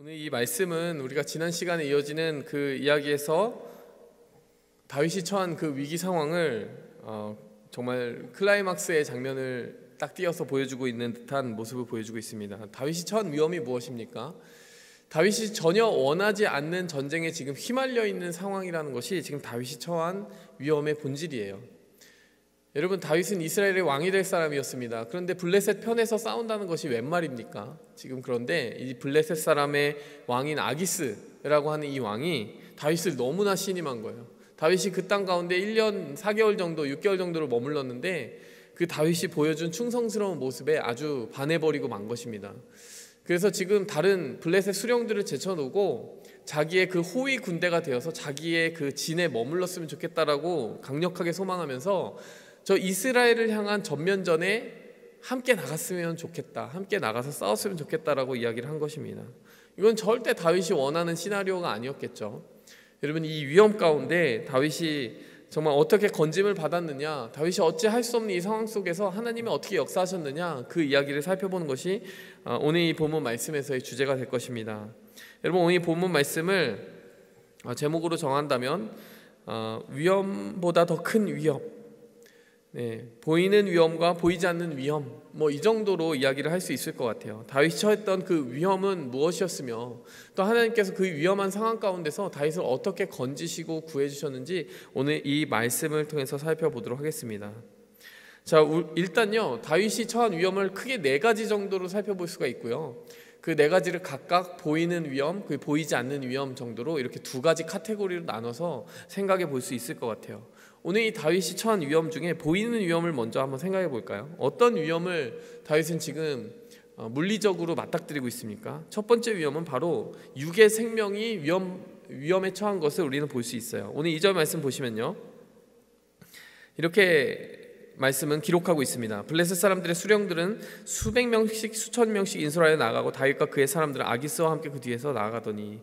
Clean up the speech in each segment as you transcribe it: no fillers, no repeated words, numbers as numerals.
오늘 이 말씀은 우리가 지난 시간에 이어지는 그 이야기에서 다윗이 처한 그 위기 상황을 정말 클라이막스의 장면을 딱 띄어서 보여주고 있는 듯한 모습을 보여주고 있습니다. 다윗이 처한 위험이 무엇입니까? 다윗이 전혀 원하지 않는 전쟁에 지금 휘말려 있는 상황이라는 것이 지금 다윗이 처한 위험의 본질이에요. 여러분, 다윗은 이스라엘의 왕이 될 사람이었습니다. 그런데 블레셋 편에서 싸운다는 것이 웬 말입니까? 지금 그런데 이 블레셋 사람의 왕인 아기스라고 하는 이 왕이 다윗을 너무나 신임한 거예요. 다윗이 그 땅 가운데 1년 4개월 정도 6개월 정도를 머물렀는데 그 다윗이 보여준 충성스러운 모습에 아주 반해버리고 만 것입니다. 그래서 지금 다른 블레셋 수령들을 제쳐놓고 자기의 그 호위 군대가 되어서 자기의 그 진에 머물렀으면 좋겠다라고 강력하게 소망하면서 저 이스라엘을 향한 전면전에 함께 나갔으면 좋겠다, 함께 나가서 싸웠으면 좋겠다라고 이야기를 한 것입니다. 이건 절대 다윗이 원하는 시나리오가 아니었겠죠. 여러분, 이 위험 가운데 다윗이 정말 어떻게 건짐을 받았느냐, 다윗이 어찌 할 수 없는 이 상황 속에서 하나님이 어떻게 역사하셨느냐, 그 이야기를 살펴보는 것이 오늘 이 본문 말씀에서의 주제가 될 것입니다. 여러분, 오늘 이 본문 말씀을 제목으로 정한다면 위험보다 더 큰 위험, 보이는 위험과 보이지 않는 위험, 이 정도로 이야기를 할 수 있을 것 같아요. 다윗이 처했던 그 위험은 무엇이었으며 또 하나님께서 그 위험한 상황 가운데서 다윗을 어떻게 건지시고 구해주셨는지 오늘 이 말씀을 통해서 살펴보도록 하겠습니다. 자, 일단요, 다윗이 처한 위험을 크게 4가지 정도로 살펴볼 수가 있고요. 그 4가지를 각각 보이는 위험, 그 보이지 않는 위험 정도로 이렇게 2가지 카테고리로 나눠서 생각해 볼 수 있을 것 같아요. 오늘 이 다윗이 처한 위험 중에 보이는 위험을 먼저 한번 생각해 볼까요? 어떤 위험을 다윗은 지금 물리적으로 맞닥뜨리고 있습니까? 첫 번째 위험은 바로 육의 생명이 위험에 처한 것을 우리는 볼 수 있어요. 오늘 2절 말씀 보시면요, 이렇게 말씀은 기록하고 있습니다. 블레셋 사람들의 수령들은 수백 명씩 수천 명씩 인솔하여 나가고 다윗과 그의 사람들은 아기스와 함께 그 뒤에서 나아가더니,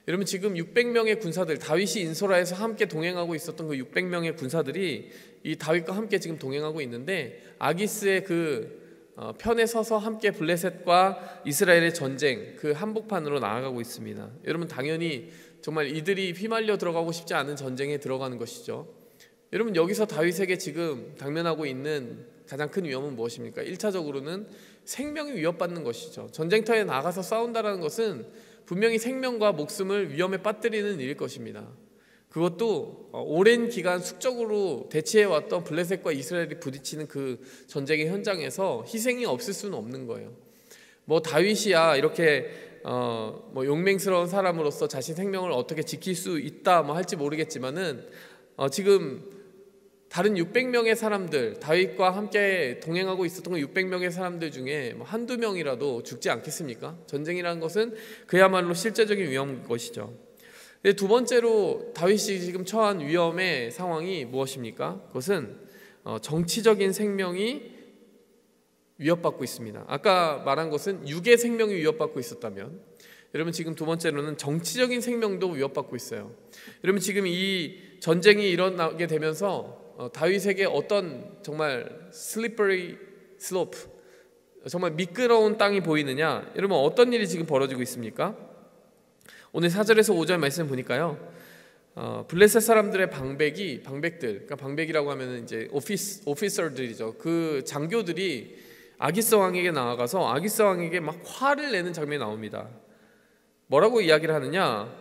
여러분, 지금 600명의 군사들, 다윗이 인솔하여서 함께 동행하고 있었던 그 600명의 군사들이 이 다윗과 함께 지금 동행하고 있는데 아기스의 그 편에 서서 함께 블레셋과 이스라엘의 전쟁, 그 한복판으로 나아가고 있습니다. 여러분, 당연히 정말 이들이 휘말려 들어가고 싶지 않은 전쟁에 들어가는 것이죠. 여러분, 여기서 다윗에게 지금 당면하고 있는 가장 큰 위험은 무엇입니까? 1차적으로는 생명이 위협받는 것이죠. 전쟁터에 나가서 싸운다는 것은 분명히 생명과 목숨을 위험에 빠뜨리는 일일 것입니다. 그것도 오랜 기간 숙적으로 대치해왔던 블레셋과 이스라엘이 부딪히는 그 전쟁의 현장에서 희생이 없을 수는 없는 거예요. 다윗이야 이렇게 용맹스러운 사람으로서 자신 생명을 어떻게 지킬 수 있다 할지 모르겠지만은 지금 다른 600명의 사람들, 다윗과 함께 동행하고 있었던 600명의 사람들 중에 한두 명이라도 죽지 않겠습니까? 전쟁이라는 것은 그야말로 실제적인 위험인 것이죠. 두 번째로 다윗이 지금 처한 위험의 상황이 무엇입니까? 그것은 정치적인 생명이 위협받고 있습니다. 아까 말한 것은 육의 생명이 위협받고 있었다면, 여러분, 지금 두 번째로는 정치적인 생명도 위협받고 있어요. 여러분, 지금 이 전쟁이 일어나게 되면서 다윗에게 어떤 정말 슬리퍼리 슬로프, 정말 미끄러운 땅이 보이느냐? 여러분, 어떤 일이 지금 벌어지고 있습니까? 오늘 4절에서 5절 말씀 보니까요, 블레셋 사람들의 방백들, 그러니까 방백이라고 하면 이제 오피서들이죠. 그 장교들이 아기스 왕에게 나아가서 아기스 왕에게 막 화를 내는 장면이 나옵니다. 뭐라고 이야기를 하느냐?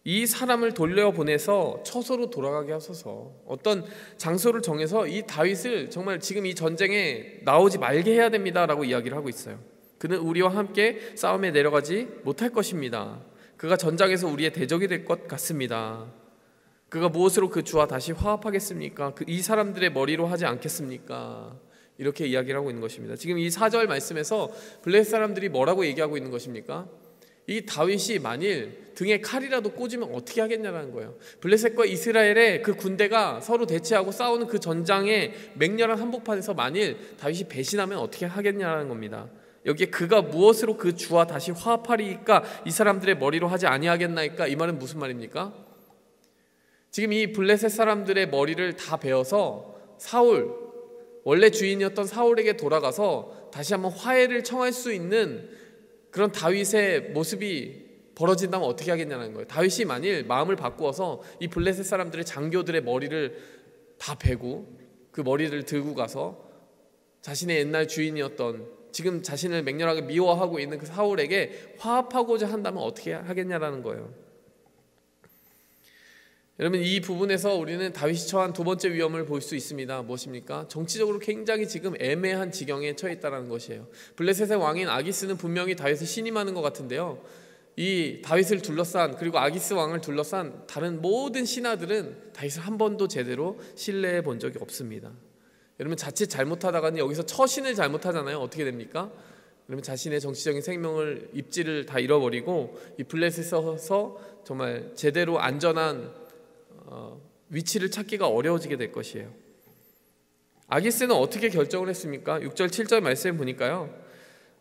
이 사람을 돌려보내서 처소로 돌아가게 하소서. 어떤 장소를 정해서 이 다윗을 정말 지금 이 전쟁에 나오지 말게 해야 됩니다라고 이야기를 하고 있어요. 그는 우리와 함께 싸움에 내려가지 못할 것입니다. 그가 전장에서 우리의 대적이 될 것 같습니다. 그가 무엇으로 그 주와 다시 화합하겠습니까? 이 사람들의 머리로 하지 않겠습니까? 이렇게 이야기를 하고 있는 것입니다. 지금 이 4절 말씀에서 블레셋 사람들이 뭐라고 얘기하고 있는 것입니까? 이 다윗이 만일 등에 칼이라도 꽂으면 어떻게 하겠냐는 거예요. 블레셋과 이스라엘의 그 군대가 서로 대치하고 싸우는 그 전장의 맹렬한 한복판에서 만일 다윗이 배신하면 어떻게 하겠냐는 겁니다. 여기에 그가 무엇으로 그 주와 다시 화합하리이까 이 사람들의 머리로 하지 아니하겠나이까, 이 말은 무슨 말입니까? 지금 이 블레셋 사람들의 머리를 다 베어서 원래 주인이었던 사울에게 돌아가서 다시 한번 화해를 청할 수 있는 그런 다윗의 모습이 벌어진다면 어떻게 하겠냐는 거예요. 다윗이 만일 마음을 바꾸어서 이 블레셋 사람들의 장교들의 머리를 다 베고 그 머리를 들고 가서 자신의 옛날 주인이었던, 지금 자신을 맹렬하게 미워하고 있는 그 사울에게 화합하고자 한다면 어떻게 하겠냐라는 거예요. 여러분, 이 부분에서 우리는 다윗이 처한 두 번째 위험을 볼 수 있습니다. 무엇입니까? 정치적으로 굉장히 지금 애매한 지경에 처해 있다는 것이에요. 블레셋의 왕인 아기스는 분명히 다윗을 신임하는 것 같은데요, 이 다윗을 둘러싼, 그리고 아기스 왕을 둘러싼 다른 모든 신하들은 다윗을 한 번도 제대로 신뢰해 본 적이 없습니다. 여러분, 자칫 잘못하다가는 여기서 처신을 잘못하잖아요. 어떻게 됩니까? 여러분, 자신의 정치적인 생명을, 입지를 다 잃어버리고 이 블레셋에서 정말 제대로 안전한 위치를 찾기가 어려워지게 될 것이에요. 아기스는 어떻게 결정을 했습니까? 6절 7절 말씀을 보니까요,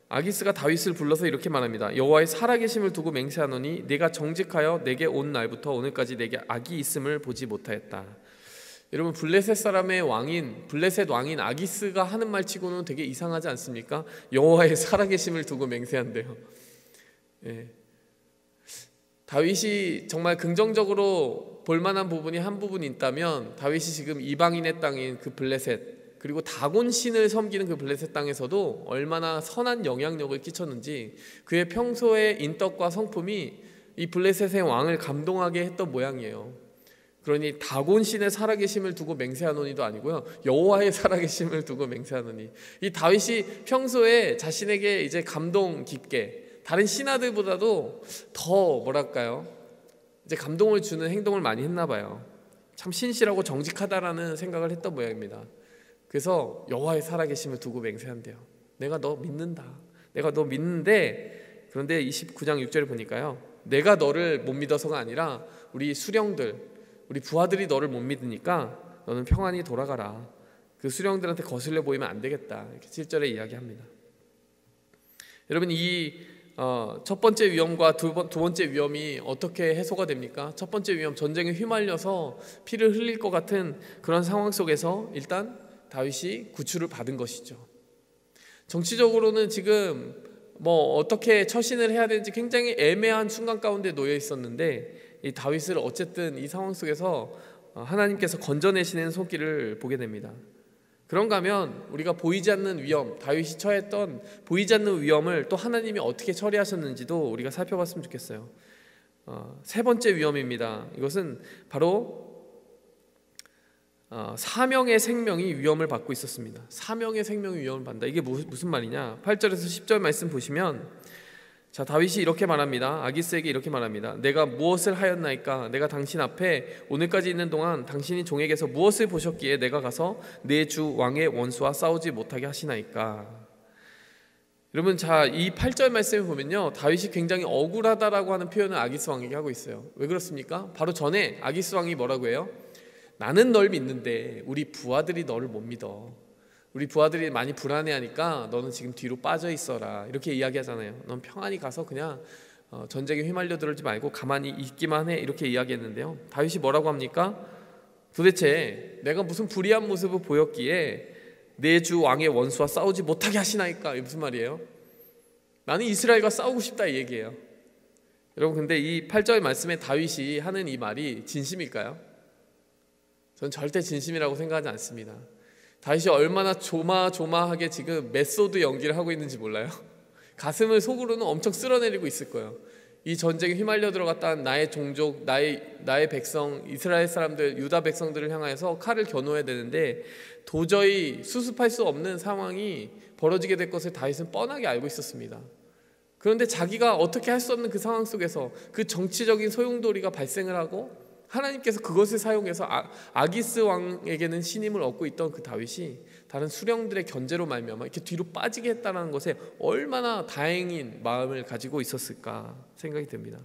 아기스가 다윗을 불러서 이렇게 말합니다. 여호와의 살아계심을 두고 맹세하노니 네가 정직하여 내게 온 날부터 오늘까지 내게 악이 있음을 보지 못하였다. 여러분, 블레셋 사람의 왕인, 블레셋 왕인 아기스가 하는 말치고는 되게 이상하지 않습니까? 여호와의 살아계심을 두고 맹세한대요. 예. 다윗이 정말 긍정적으로 볼만한 부분이 한 부분이 있다면, 다윗이 지금 이방인의 땅인 그 블레셋, 그리고 다곤 신을 섬기는 그 블레셋 땅에서도 얼마나 선한 영향력을 끼쳤는지, 그의 평소의 인덕과 성품이 이 블레셋의 왕을 감동하게 했던 모양이에요. 그러니 다곤 신의 살아계심을 두고 맹세하노니도 아니고요, 여호와의 살아계심을 두고 맹세하노니. 이 다윗이 평소에 자신에게 이제 감동 깊게, 다른 신하들보다도 더 뭐랄까요, 이제 감동을 주는 행동을 많이 했나 봐요. 참 신실하고 정직하다라는 생각을 했던 모양입니다. 그래서 여호와의 살아계심을 두고 맹세한대요. 내가 너 믿는다. 내가 너 믿는데, 그런데 29장 6절을 보니까요, 내가 너를 못 믿어서가 아니라 우리 수령들, 우리 부하들이 너를 못 믿으니까 너는 평안히 돌아가라. 그 수령들한테 거슬려 보이면 안 되겠다. 이렇게 7절에 이야기합니다. 여러분, 이 첫 번째 위험과 두 번째 위험이 어떻게 해소가 됩니까? 첫 번째 위험, 전쟁에 휘말려서 피를 흘릴 것 같은 그런 상황 속에서 일단 다윗이 구출을 받은 것이죠. 정치적으로는 지금 뭐 어떻게 처신을 해야 되는지 굉장히 애매한 순간 가운데 놓여 있었는데, 이 다윗을 어쨌든 이 상황 속에서 하나님께서 건져내시는 손길을 보게 됩니다. 그런가 하면 우리가 보이지 않는 위험, 다윗이 처했던 보이지 않는 위험을 또 하나님이 어떻게 처리하셨는지도 우리가 살펴봤으면 좋겠어요. 세 번째 위험입니다. 이것은 바로 사명의 생명이 위험을 받고 있었습니다. 사명의 생명이 위험을 받는다. 이게 무슨 말이냐? 8절에서 10절 말씀 보시면, 자, 다윗이 이렇게 말합니다. 아기스에게 이렇게 말합니다. 내가 무엇을 하였나이까? 내가 당신 앞에 오늘까지 있는 동안 당신이 종에게서 무엇을 보셨기에 내가 가서 내 주 왕의 원수와 싸우지 못하게 하시나이까? 여러분, 자, 이 8절 말씀을 보면요, 다윗이 굉장히 억울하다라고 하는 표현을 아기스 왕에게 하고 있어요. 왜 그렇습니까? 바로 전에 아기스 왕이 뭐라고 해요? 나는 널 믿는데 우리 부하들이 너를 못 믿어. 우리 부하들이 많이 불안해하니까 너는 지금 뒤로 빠져 있어라, 이렇게 이야기하잖아요. 넌 평안히 가서 그냥 전쟁에 휘말려 들지 말고 가만히 있기만 해, 이렇게 이야기했는데요, 다윗이 뭐라고 합니까? 도대체 내가 무슨 불의한 모습을 보였기에 내 주 왕의 원수와 싸우지 못하게 하시나이까? 이게 무슨 말이에요? 나는 이스라엘과 싸우고 싶다, 이 얘기예요. 여러분, 근데 이 8절 말씀에 다윗이 하는 이 말이 진심일까요? 전 절대 진심이라고 생각하지 않습니다. 다윗이 얼마나 조마조마하게 지금 메소드 연기를 하고 있는지 몰라요? 가슴을 속으로는 엄청 쓸어내리고 있을 거예요. 이 전쟁에 휘말려 들어갔다는 나의 종족, 나의 백성, 이스라엘 사람들, 유다 백성들을 향해서 칼을 겨누어야 되는데 도저히 수습할 수 없는 상황이 벌어지게 될 것을 다윗은 뻔하게 알고 있었습니다. 그런데 자기가 어떻게 할 수 없는 그 상황 속에서 그 정치적인 소용돌이가 발생을 하고, 하나님께서 그것을 사용해서 아기스 왕에게는 신임을 얻고 있던 그 다윗이 다른 수령들의 견제로 말미암아 이렇게 뒤로 빠지게 했다는 것에 얼마나 다행인 마음을 가지고 있었을까 생각이 듭니다.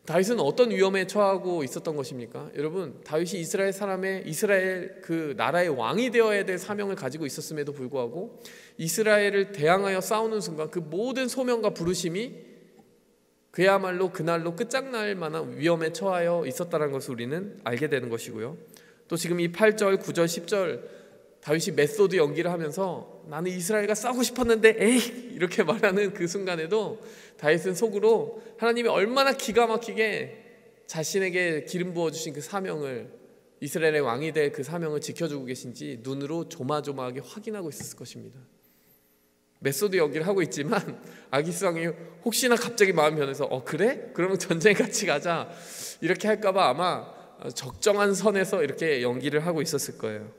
다윗은 어떤 위험에 처하고 있었던 것입니까? 여러분, 다윗이 이스라엘 그 나라의 왕이 되어야 될 사명을 가지고 있었음에도 불구하고 이스라엘을 대항하여 싸우는 순간 그 모든 소명과 부르심이 그야말로 그날로 끝장날 만한 위험에 처하여 있었다는 것을 우리는 알게 되는 것이고요. 또 지금 이 8절, 9절, 10절 다윗이 메소드 연기를 하면서 나는 이스라엘과 싸우고 싶었는데 에이 이렇게 말하는 그 순간에도 다윗은 속으로 하나님이 얼마나 기가 막히게 자신에게 기름 부어주신 그 사명을, 이스라엘의 왕이 될 그 사명을 지켜주고 계신지 눈으로 조마조마하게 확인하고 있었을 것입니다. 메소드 연기를 하고 있지만 아기스 왕이 혹시나 갑자기 마음 변해서 그래? 그러면 전쟁 같이 가자 이렇게 할까봐 아마 적정한 선에서 이렇게 연기를 하고 있었을 거예요.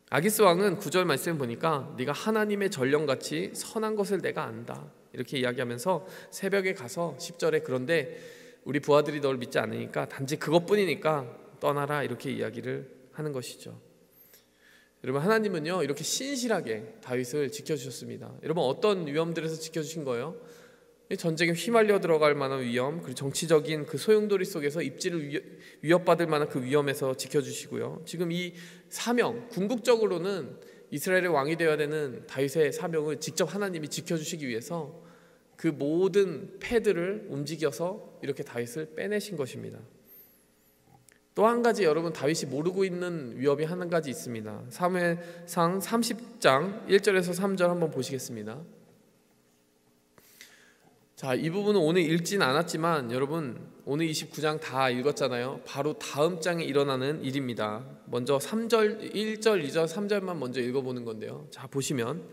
아기스 왕은 9절 말씀 보니까 네가 하나님의 전령같이 선한 것을 내가 안다 이렇게 이야기하면서 새벽에 가서 10절에 그런데 우리 부하들이 널 믿지 않으니까 단지 그것뿐이니까 떠나라 이렇게 이야기를 하는 것이죠. 여러분, 하나님은요 이렇게 신실하게 다윗을 지켜주셨습니다. 여러분, 어떤 위험들에서 지켜주신 거예요? 전쟁에 휘말려 들어갈 만한 위험, 그리고 정치적인 그 소용돌이 속에서 입지를 위협받을 만한 그 위험에서 지켜주시고요. 지금 이 사명, 궁극적으로는 이스라엘의 왕이 되어야 되는 다윗의 사명을 직접 하나님이 지켜주시기 위해서 그 모든 패들을 움직여서 이렇게 다윗을 빼내신 것입니다. 또 한 가지 여러분, 다윗이 모르고 있는 위협이 한 가지 있습니다. 사무엘상 30장 1절에서 3절 한번 보시겠습니다. 자, 이 부분은 오늘 읽진 않았지만 여러분 오늘 29장 다 읽었잖아요. 바로 다음 장에 일어나는 일입니다. 먼저 3절, 1절, 2절, 3절만 먼저 읽어보는 건데요. 자, 보시면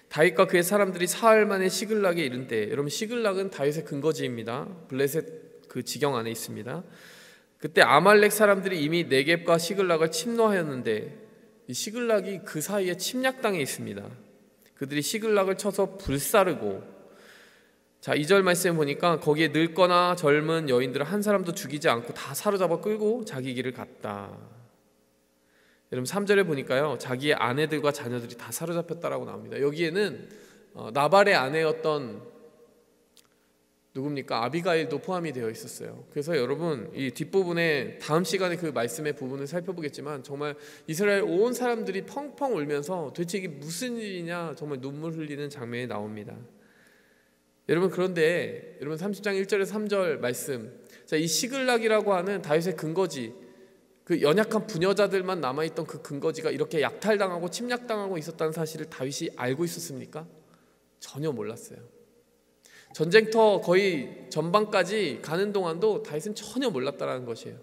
다윗과 그의 사람들이 사흘 만에 시글락에 이른 때, 여러분 시글락은 다윗의 근거지입니다. 블레셋 그 지경 안에 있습니다. 그때 아말렉 사람들이 이미 네겝과 시글락을 침노하였는데 이 시글락이 그 사이에 침략당해 있습니다. 그들이 시글락을 쳐서 불사르고, 자 2절 말씀에 보니까 거기에 늙거나 젊은 여인들을 한 사람도 죽이지 않고 다 사로잡아 끌고 자기 길을 갔다. 여러분 3절에 보니까요 자기의 아내들과 자녀들이 다 사로잡혔다라고 나옵니다. 여기에는 나발의 아내였던 누굽니까? 아비가일도 포함이 되어 있었어요. 그래서 여러분 이 뒷부분에 다음 시간에 그 말씀의 부분을 살펴보겠지만 정말 이스라엘 온 사람들이 펑펑 울면서 도대체 이게 무슨 일이냐 정말 눈물 흘리는 장면이 나옵니다. 여러분, 그런데 여러분 30장 1절에서 3절 말씀, 자, 이 시글락이라고 하는 다윗의 근거지, 그 연약한 부녀자들만 남아있던 그 근거지가 이렇게 약탈당하고 침략당하고 있었다는 사실을 다윗이 알고 있었습니까? 전혀 몰랐어요. 전쟁터 거의 전반까지 가는 동안도 다윗은 전혀 몰랐다는 것이에요.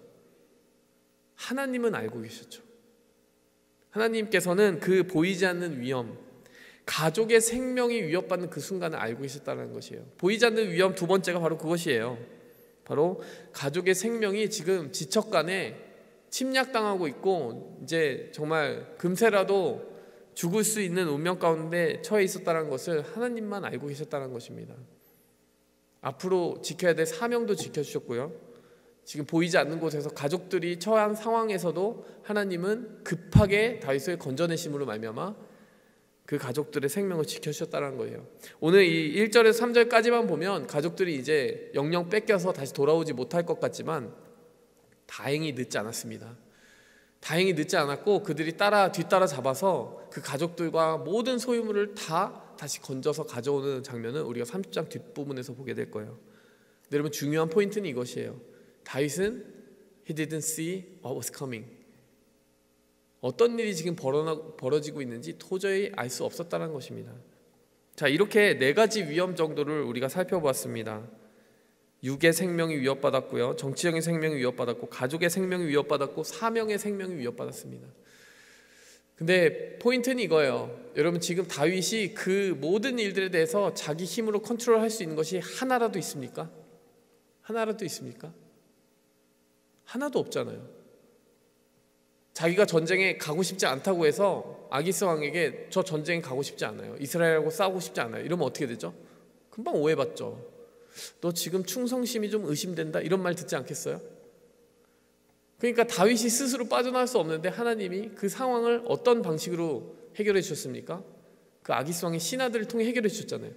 하나님은 알고 계셨죠. 하나님께서는 그 보이지 않는 위험, 가족의 생명이 위협받는 그 순간을 알고 계셨다는 것이에요. 보이지 않는 위험 두 번째가 바로 그것이에요. 바로 가족의 생명이 지금 지척간에 침략당하고 있고 이제 정말 금세라도 죽을 수 있는 운명 가운데 처해 있었다는 것을 하나님만 알고 계셨다는 것입니다. 앞으로 지켜야 될 사명도 지켜주셨고요. 지금 보이지 않는 곳에서 가족들이 처한 상황에서도 하나님은 급하게 다윗을 건져내심으로 말미암아 그 가족들의 생명을 지켜주셨다는 거예요. 오늘 이 1절에서 3절까지만 보면 가족들이 이제 영영 뺏겨서 다시 돌아오지 못할 것 같지만 다행히 늦지 않았습니다. 다행히 늦지 않았고 그들이 뒤따라 잡아서 그 가족들과 모든 소유물을 다 다시 건져서 가져오는 장면은 우리가 30장 뒷부분에서 보게 될 거예요. 근데 여러분 중요한 포인트는 이것이에요. 다윗은 he didn't see what was coming. 어떤 일이 지금 벌어지고 있는지 도저히 알 수 없었다는 것입니다. 자, 이렇게 네 가지 위험 정도를 우리가 살펴보았습니다. 육의 생명이 위협받았고요, 정치적인 생명이 위협받았고, 가족의 생명이 위협받았고, 사명의 생명이 위협받았습니다. 근데 포인트는 이거예요. 여러분 지금 다윗이 그 모든 일들에 대해서 자기 힘으로 컨트롤할 수 있는 것이 하나라도 있습니까? 하나라도 있습니까? 하나도 없잖아요. 자기가 전쟁에 가고 싶지 않다고 해서 아기스 왕에게 저 전쟁에 가고 싶지 않아요, 이스라엘하고 싸우고 싶지 않아요, 이러면 어떻게 되죠? 금방 오해받죠. 너 지금 충성심이 좀 의심된다 이런 말 듣지 않겠어요? 그러니까 다윗이 스스로 빠져나올 수 없는데 하나님이 그 상황을 어떤 방식으로 해결해 주셨습니까? 그 아기스 왕의 신하들을 통해 해결해 주셨잖아요.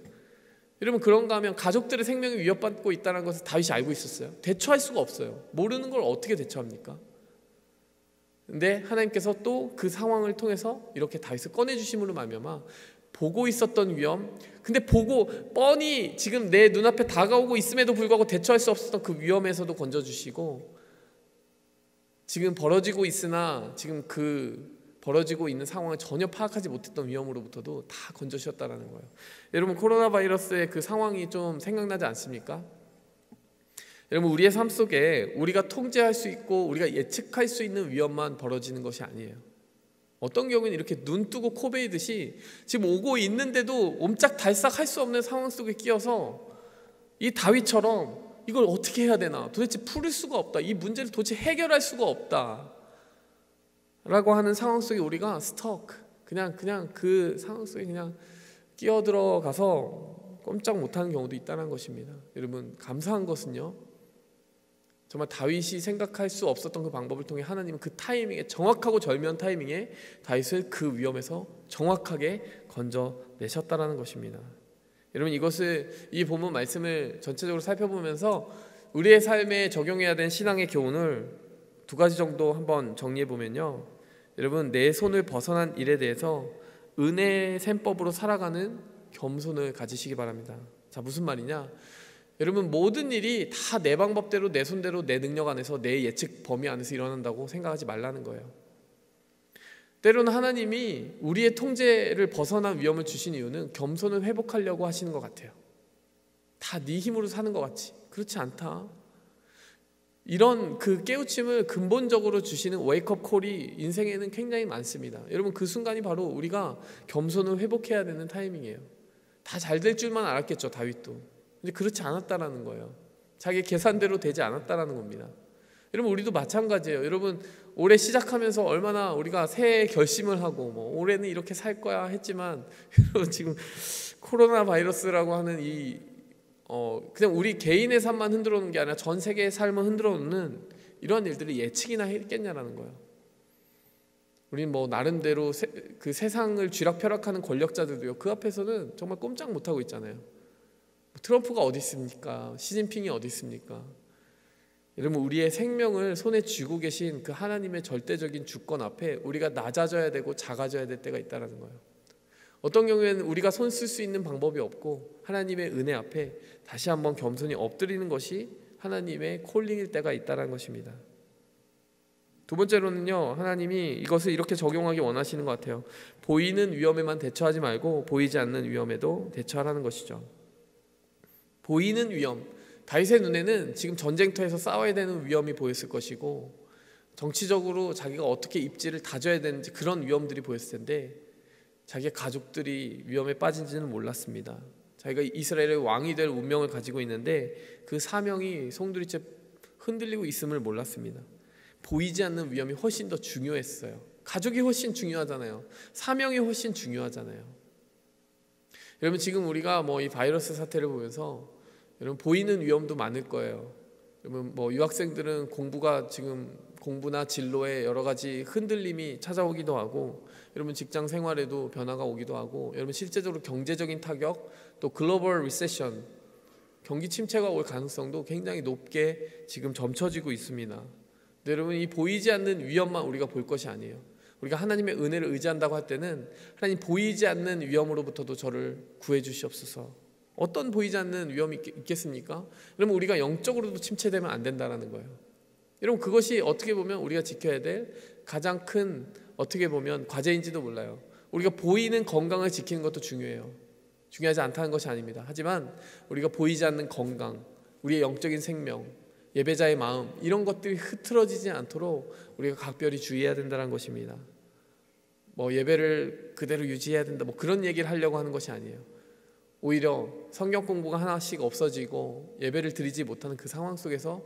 여러분 그런가 하면 가족들의 생명이 위협받고 있다는 것을 다윗이 알고 있었어요? 대처할 수가 없어요. 모르는 걸 어떻게 대처합니까? 근데 하나님께서 또 그 상황을 통해서 이렇게 다윗을 꺼내주심으로 말미암아 보고 있었던 위험, 근데 보고 뻔히 지금 내 눈앞에 다가오고 있음에도 불구하고 대처할 수 없었던 그 위험에서도 건져주시고, 지금 벌어지고 있으나 지금 그 벌어지고 있는 상황을 전혀 파악하지 못했던 위험으로부터도 다 건져주셨다라는 거예요. 여러분, 코로나 바이러스의 그 상황이 좀 생각나지 않습니까? 여러분, 우리의 삶 속에 우리가 통제할 수 있고 우리가 예측할 수 있는 위험만 벌어지는 것이 아니에요. 어떤 경우는 이렇게 눈 뜨고 코 베이듯이 지금 오고 있는데도 옴짝달싹 할 수 없는 상황 속에 끼어서 이 다윗처럼 이걸 어떻게 해야 되나, 도대체 풀을 수가 없다, 이 문제를 도대체 해결할 수가 없다 라고 하는 상황 속에 우리가 그냥 그 상황 속에 그냥 끼어들어가서 꼼짝 못하는 경우도 있다는 것입니다. 여러분, 감사한 것은요, 정말 다윗이 생각할 수 없었던 그 방법을 통해 하나님은 그 타이밍에, 정확하고 절묘한 타이밍에 다윗을 그 위험에서 정확하게 건져내셨다라는 것입니다. 여러분, 이 본문 말씀을 전체적으로 살펴보면서 우리의 삶에 적용해야 되는 신앙의 교훈을 두 가지 정도 한번 정리해 보면요, 여러분, 내 손을 벗어난 일에 대해서 은혜의 셈법으로 살아가는 겸손을 가지시기 바랍니다. 자, 무슨 말이냐? 여러분, 모든 일이 다 내 방법대로, 내 손대로, 내 능력 안에서, 내 예측 범위 안에서 일어난다고 생각하지 말라는 거예요. 때로는 하나님이 우리의 통제를 벗어난 위험을 주신 이유는 겸손을 회복하려고 하시는 것 같아요. 다 네 힘으로 사는 것 같지? 그렇지 않다. 이런 그 깨우침을 근본적으로 주시는 웨이크업 콜이 인생에는 굉장히 많습니다. 여러분, 그 순간이 바로 우리가 겸손을 회복해야 되는 타이밍이에요. 다 잘 될 줄만 알았겠죠, 다윗도. 근데 그렇지 않았다라는 거예요. 자기 계산대로 되지 않았다라는 겁니다. 여러분, 우리도 마찬가지예요. 여러분, 올해 시작하면서 얼마나 우리가 새해 결심을 하고 올해는 이렇게 살 거야 했지만 여러분, 지금 코로나 바이러스라고 하는 그냥 우리 개인의 삶만 흔들어 놓는 게 아니라 전 세계의 삶을 흔들어 놓는 이러한 일들이 예측이나 했겠냐라는 거예요. 우리는 나름대로 그 세상을 쥐락펴락하는 권력자들도요, 그 앞에서는 정말 꼼짝 못하고 있잖아요. 트럼프가 어디 있습니까? 시진핑이 어디 있습니까? 여러분, 우리의 생명을 손에 쥐고 계신 그 하나님의 절대적인 주권 앞에 우리가 낮아져야 되고 작아져야 될 때가 있다는 거예요. 어떤 경우에는 우리가 손 쓸 수 있는 방법이 없고 하나님의 은혜 앞에 다시 한번 겸손히 엎드리는 것이 하나님의 콜링일 때가 있다는 것입니다. 두 번째로는요, 하나님이 이것을 이렇게 적용하기 원하시는 것 같아요. 보이는 위험에만 대처하지 말고 보이지 않는 위험에도 대처하라는 것이죠. 보이는 위험, 다윗의 눈에는 지금 전쟁터에서 싸워야 되는 위험이 보였을 것이고, 정치적으로 자기가 어떻게 입지를 다져야 되는지 그런 위험들이 보였을 텐데, 자기의 가족들이 위험에 빠진지는 몰랐습니다. 자기가 이스라엘의 왕이 될 운명을 가지고 있는데 그 사명이 송두리째 흔들리고 있음을 몰랐습니다. 보이지 않는 위험이 훨씬 더 중요했어요. 가족이 훨씬 중요하잖아요. 사명이 훨씬 중요하잖아요. 여러분, 지금 우리가 이 바이러스 사태를 보면서 여러분, 보이는 위험도 많을 거예요. 여러분, 유학생들은 공부나 진로에 여러 가지 흔들림이 찾아오기도 하고, 여러분 직장 생활에도 변화가 오기도 하고, 여러분 실제적으로 경제적인 타격, 또 글로벌 리세션, 경기 침체가 올 가능성도 굉장히 높게 지금 점쳐지고 있습니다. 근데 여러분, 이 보이지 않는 위험만 우리가 볼 것이 아니에요. 우리가 하나님의 은혜를 의지한다고 할 때는 하나님, 보이지 않는 위험으로부터도 저를 구해 주시옵소서. 어떤 보이지 않는 위험이 있겠습니까? 그러면 우리가 영적으로도 침체되면 안 된다는 거예요. 여러분, 그것이 어떻게 보면 우리가 지켜야 될 가장 큰, 어떻게 보면 과제인지도 몰라요. 우리가 보이는 건강을 지키는 것도 중요해요. 중요하지 않다는 것이 아닙니다. 하지만 우리가 보이지 않는 건강, 우리의 영적인 생명, 예배자의 마음, 이런 것들이 흐트러지지 않도록 우리가 각별히 주의해야 된다는 것입니다. 예배를 그대로 유지해야 된다, 그런 얘기를 하려고 하는 것이 아니에요. 오히려 성경 공부가 하나씩 없어지고 예배를 드리지 못하는 그 상황 속에서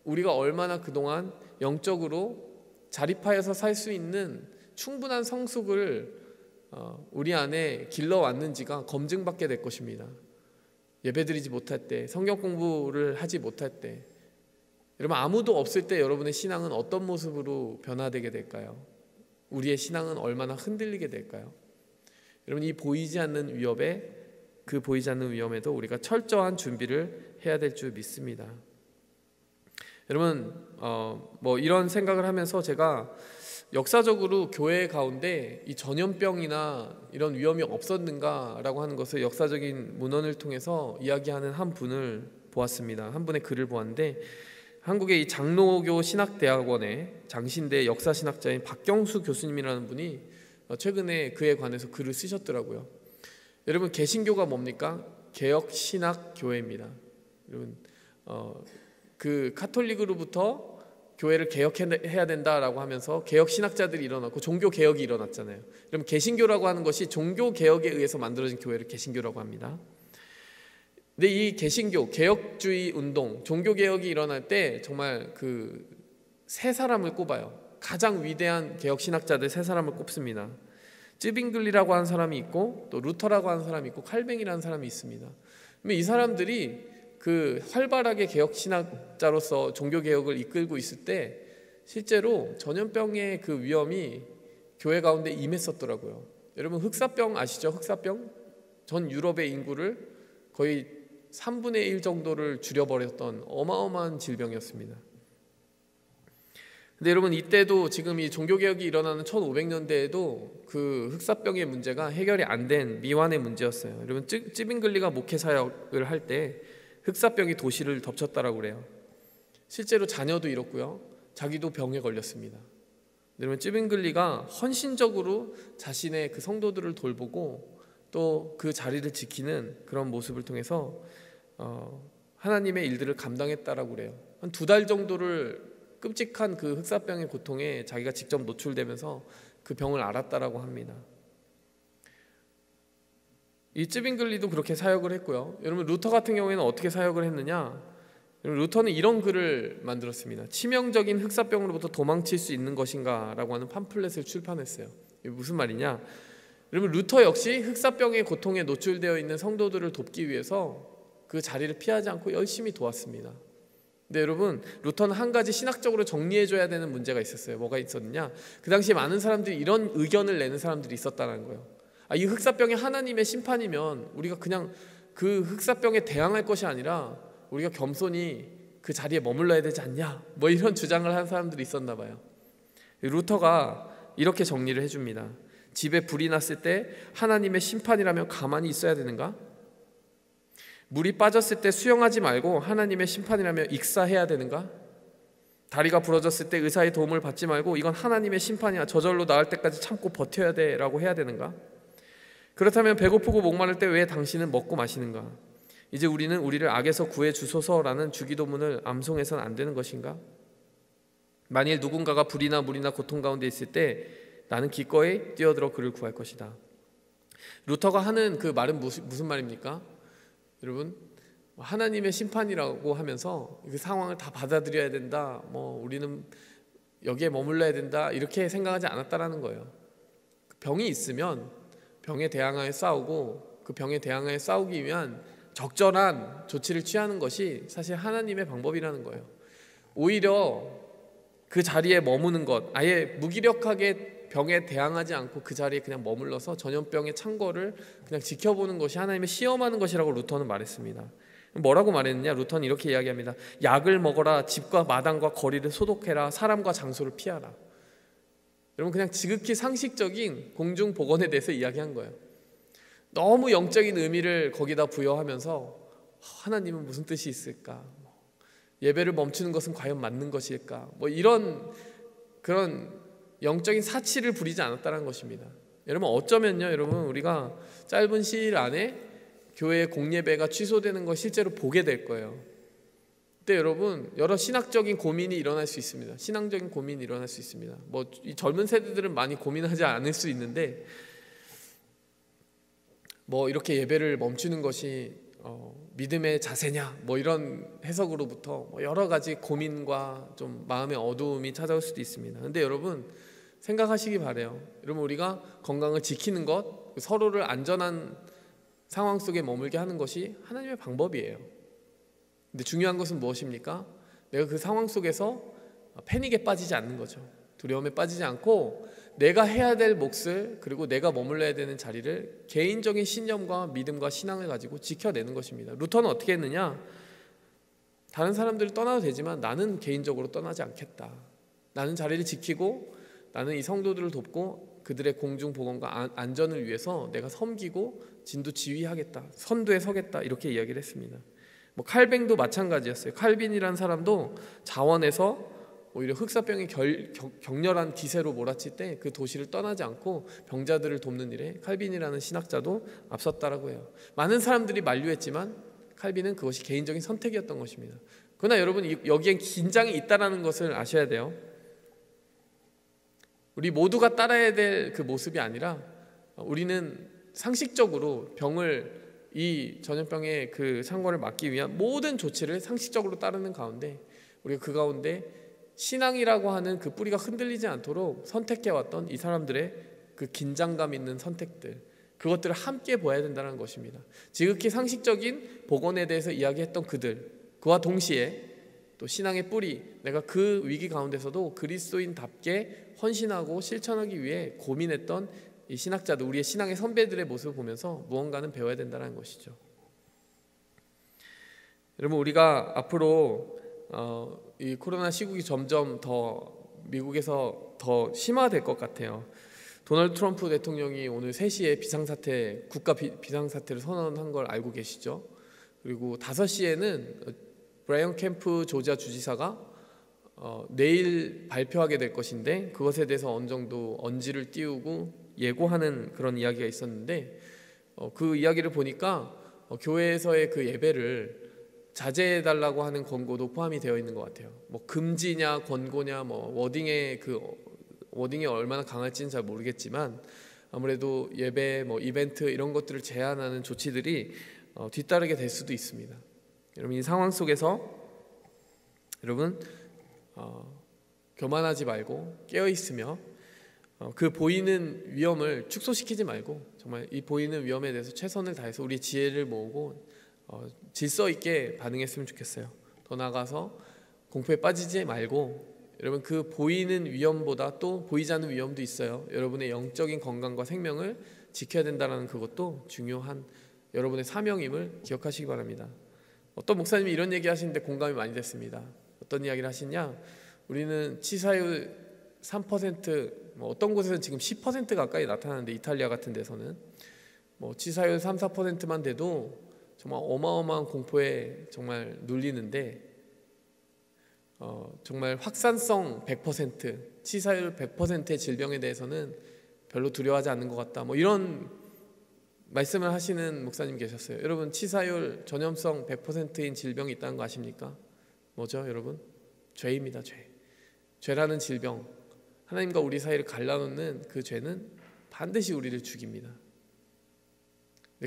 우리가 얼마나 그동안 영적으로 자립하여서 살 수 있는 충분한 성숙을 우리 안에 길러왔는지가 검증받게 될 것입니다. 예배드리지 못할 때, 성경 공부를 하지 못할 때, 여러분, 아무도 없을 때 여러분의 신앙은 어떤 모습으로 변화되게 될까요? 우리의 신앙은 얼마나 흔들리게 될까요? 여러분, 이 보이지 않는 위협에, 그 보이지 않는 위험에도 우리가 철저한 준비를 해야 될 줄 믿습니다. 여러분, 이런 생각을 하면서 제가 역사적으로 교회 가운데 이 전염병이나 이런 위험이 없었는가라고 하는 것을 역사적인 문헌을 통해서 이야기하는 한 분을 보았습니다. 한 분의 글을 보았는데, 한국의 이 장로교 신학대학원의 장신대 역사신학자인 박경수 교수님이라는 분이 최근에 그에 관해서 글을 쓰셨더라고요. 여러분, 개신교가 뭡니까? 개혁신학교회입니다. 여러분, 그 카톨릭으로부터 교회를 개혁해야 된다라고 하면서 개혁신학자들이 일어났고 종교개혁이 일어났잖아요. 그럼 개신교라고 하는 것이 종교개혁에 의해서 만들어진 교회를 개신교라고 합니다. 근데 이 개신교, 개혁주의 운동, 종교개혁이 일어날 때 정말 그 세 사람을 꼽아요. 가장 위대한 개혁신학자들 세 사람을 꼽습니다. 쯔빙글리라고 하는 사람이 있고, 또 루터라고 하는 사람이 있고, 칼뱅이라는 사람이 있습니다. 그러면 이 사람들이 그 활발하게 개혁신학자로서 종교개혁을 이끌고 있을 때 실제로 전염병의 그 위험이 교회 가운데 임했었더라고요. 여러분, 흑사병 아시죠? 흑사병? 전 유럽의 인구를 거의 3분의 1 정도를 줄여버렸던 어마어마한 질병이었습니다. 근데 여러분, 이때도 지금 이 종교개혁이 일어나는 1500년대에도 그 흑사병의 문제가 해결이 안 된 미완의 문제였어요. 여러분, 찌빙글리가 목회사역을 할 때 흑사병이 도시를 덮쳤다라고 그래요. 실제로 자녀도 잃었고요, 자기도 병에 걸렸습니다. 여러분, 찌빙글리가 헌신적으로 자신의 그 성도들을 돌보고 또 그 자리를 지키는 그런 모습을 통해서 하나님의 일들을 감당했다라고 그래요. 한 2달 정도를 끔찍한 그 흑사병의 고통에 자기가 직접 노출되면서 그 병을 앓았다라고 합니다. 이 쯔빙글리도 그렇게 사역을 했고요. 여러분, 루터 같은 경우에는 어떻게 사역을 했느냐? 루터는 이런 글을 만들었습니다. 치명적인 흑사병으로부터 도망칠 수 있는 것인가? 라고 하는 팜플렛을 출판했어요. 이게 무슨 말이냐? 여러분, 루터 역시 흑사병의 고통에 노출되어 있는 성도들을 돕기 위해서 그 자리를 피하지 않고 열심히 도왔습니다. 근데 여러분, 루터는 한 가지 신학적으로 정리해줘야 되는 문제가 있었어요. 뭐가 있었느냐? 그 당시에 많은 사람들이 이런 의견을 내는 사람들이 있었다는 거예요. 이 흑사병이 하나님의 심판이면 우리가 그냥 그 흑사병에 대항할 것이 아니라 우리가 겸손히 그 자리에 머물러야 되지 않냐? 뭐 이런 주장을 한 사람들이 있었나 봐요. 루터가 이렇게 정리를 해줍니다. 집에 불이 났을 때 하나님의 심판이라면 가만히 있어야 되는가? 물이 빠졌을 때 수영하지 말고 하나님의 심판이라면 익사해야 되는가? 다리가 부러졌을 때 의사의 도움을 받지 말고 이건 하나님의 심판이야, 저절로 나을 때까지 참고 버텨야 돼 라고 해야 되는가? 그렇다면 배고프고 목마를 때 왜 당신은 먹고 마시는가? 이제 우리는 우리를 악에서 구해 주소서라는 주기도문을 암송해서는 안 되는 것인가? 만일 누군가가 불이나 물이나 고통 가운데 있을 때 나는 기꺼이 뛰어들어 그를 구할 것이다. 루터가 하는 그 말은 무슨 말입니까? 여러분, 하나님의 심판이라고 하면서 그 상황을 다 받아들여야 된다, 우리는 여기에 머물러야 된다, 이렇게 생각하지 않았다라는 거예요. 병이 있으면 병에 대항하여 싸우고 그 병에 대항하여 싸우기 위한 적절한 조치를 취하는 것이 사실 하나님의 방법이라는 거예요. 오히려 그 자리에 머무는 것, 아예 무기력하게 병에 대항하지 않고 그 자리에 그냥 머물러서 전염병의 창궐을 그냥 지켜보는 것이 하나님의 시험하는 것이라고 루터는 말했습니다. 뭐라고 말했느냐? 루터는 이렇게 이야기합니다. 약을 먹어라, 집과 마당과 거리를 소독해라, 사람과 장소를 피하라. 여러분, 그냥 지극히 상식적인 공중보건에 대해서 이야기한 거예요. 너무 영적인 의미를 거기다 부여하면서 하나님은 무슨 뜻이 있을까? 예배를 멈추는 것은 과연 맞는 것일까? 이런 그런 영적인 사치를 부리지 않았다는 것입니다. 여러분, 어쩌면요, 여러분, 우리가 짧은 시일 안에 교회의 공예배가 취소되는 걸 실제로 보게 될 거예요. 그때 여러분, 여러 신학적인 고민이 일어날 수 있습니다. 신앙적인 고민이 일어날 수 있습니다. 이 젊은 세대들은 많이 고민하지 않을 수 있는데, 이렇게 예배를 멈추는 것이 믿음의 자세냐, 이런 해석으로부터 여러 가지 고민과 좀 마음의 어두움이 찾아올 수도 있습니다. 근데 여러분, 생각하시기 바래요. 여러분, 우리가 건강을 지키는 것, 서로를 안전한 상황 속에 머물게 하는 것이 하나님의 방법이에요. 근데 중요한 것은 무엇입니까? 내가 그 상황 속에서 패닉에 빠지지 않는 거죠. 두려움에 빠지지 않고 내가 해야 될 몫을, 그리고 내가 머물러야 되는 자리를 개인적인 신념과 믿음과 신앙을 가지고 지켜내는 것입니다. 루터는 어떻게 했느냐? 다른 사람들을 떠나도 되지만 나는 개인적으로 떠나지 않겠다. 나는 자리를 지키고 나는 이 성도들을 돕고 그들의 공중보건과 안전을 위해서 내가 섬기고 진도 지휘하겠다, 선두에 서겠다, 이렇게 이야기를 했습니다. 뭐 칼뱅도 마찬가지였어요. 칼빈이라는 사람도 자원에서 오히려 흑사병이 격렬한 기세로 몰아칠 때 그 도시를 떠나지 않고 병자들을 돕는 일에 칼빈이라는 신학자도 앞섰다라고 해요. 많은 사람들이 만류했지만 칼빈은 그것이 개인적인 선택이었던 것입니다. 그러나 여러분, 여기엔 긴장이 있다는 것을 아셔야 돼요. 우리 모두가 따라야 될 그 모습이 아니라 우리는 상식적으로 이 전염병의 그 창궐을 막기 위한 모든 조치를 상식적으로 따르는 가운데 우리가 그 가운데 신앙이라고 하는 그 뿌리가 흔들리지 않도록 선택해왔던 이 사람들의 그 긴장감 있는 선택들, 그것들을 함께 보아야 된다는 것입니다. 지극히 상식적인 복원에 대해서 이야기했던 그와 동시에 또 신앙의 뿌리, 내가 그 위기 가운데서도 그리스도인답게 헌신하고 실천하기 위해 고민했던 이 신학자들, 우리의 신앙의 선배들의 모습을 보면서 무언가는 배워야 된다는 것이죠. 여러분, 우리가 앞으로 이 코로나 시국이 점점 더 미국에서 더 심화될 것 같아요. 도널드 트럼프 대통령이 오늘 3시에 국가 비상사태를 선언한 걸 알고 계시죠? 그리고 5시에는 브라이언 캠프 조지아 주지사가 내일 발표하게 될 것인데 그것에 대해서 어느 정도 언지를 띄우고 예고하는 그런 이야기가 있었는데 그 이야기를 보니까 교회에서의 그 예배를 자제해달라고 하는 권고도 포함이 되어 있는 것 같아요. 뭐 금지냐 권고냐 뭐 워딩이 얼마나 강할지는 잘 모르겠지만 아무래도 예배 뭐 이벤트 이런 것들을 제한하는 조치들이 뒤따르게 될 수도 있습니다. 여러분, 이 상황 속에서 여러분 교만하지 말고 깨어 있으며 그 보이는 위험을 축소시키지 말고 정말 이 보이는 위험에 대해서 최선을 다해서 우리 지혜를 모으고 질서 있게 반응했으면 좋겠어요. 더 나아가서 공포에 빠지지 말고 여러분, 그 보이는 위험보다 또 보이지 않는 위험도 있어요. 여러분의 영적인 건강과 생명을 지켜야 된다는 그것도 중요한 여러분의 사명임을 기억하시기 바랍니다. 어떤 목사님이 이런 얘기 하시는데 공감이 많이 됐습니다. 어떤 이야기를 하시냐, 우리는 치사율 3%, 뭐 어떤 곳에서는 지금 10% 가까이 나타나는데 이탈리아 같은 데서는 뭐 치사율 3, 4%만 돼도 정말 어마어마한 공포에 정말 눌리는데 정말 확산성 100%, 치사율 100%의 질병에 대해서는 별로 두려워하지 않는 것 같다. 뭐 이런 말씀을 하시는 목사님 계셨어요. 여러분, 치사율 전염성 100%인 질병이 있다는 거 아십니까? 뭐죠, 여러분? 죄입니다, 죄. 죄라는 질병, 하나님과 우리 사이를 갈라놓는 그 죄는 반드시 우리를 죽입니다.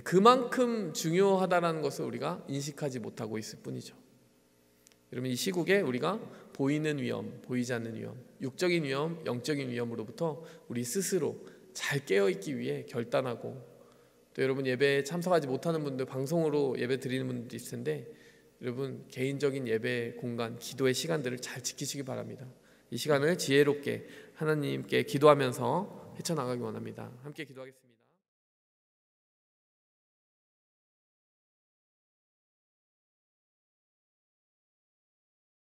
그만큼 중요하다는 것을 우리가 인식하지 못하고 있을 뿐이죠. 여러분, 이 시국에 우리가 보이는 위험, 보이지 않는 위험, 육적인 위험, 영적인 위험으로부터 우리 스스로 잘 깨어있기 위해 결단하고, 또 여러분 예배에 참석하지 못하는 분들, 방송으로 예배 드리는 분들도 있을 텐데 여러분 개인적인 예배 공간, 기도의 시간들을 잘 지키시기 바랍니다. 이 시간을 지혜롭게 하나님께 기도하면서 헤쳐나가기 원합니다. 함께 기도하겠습니다.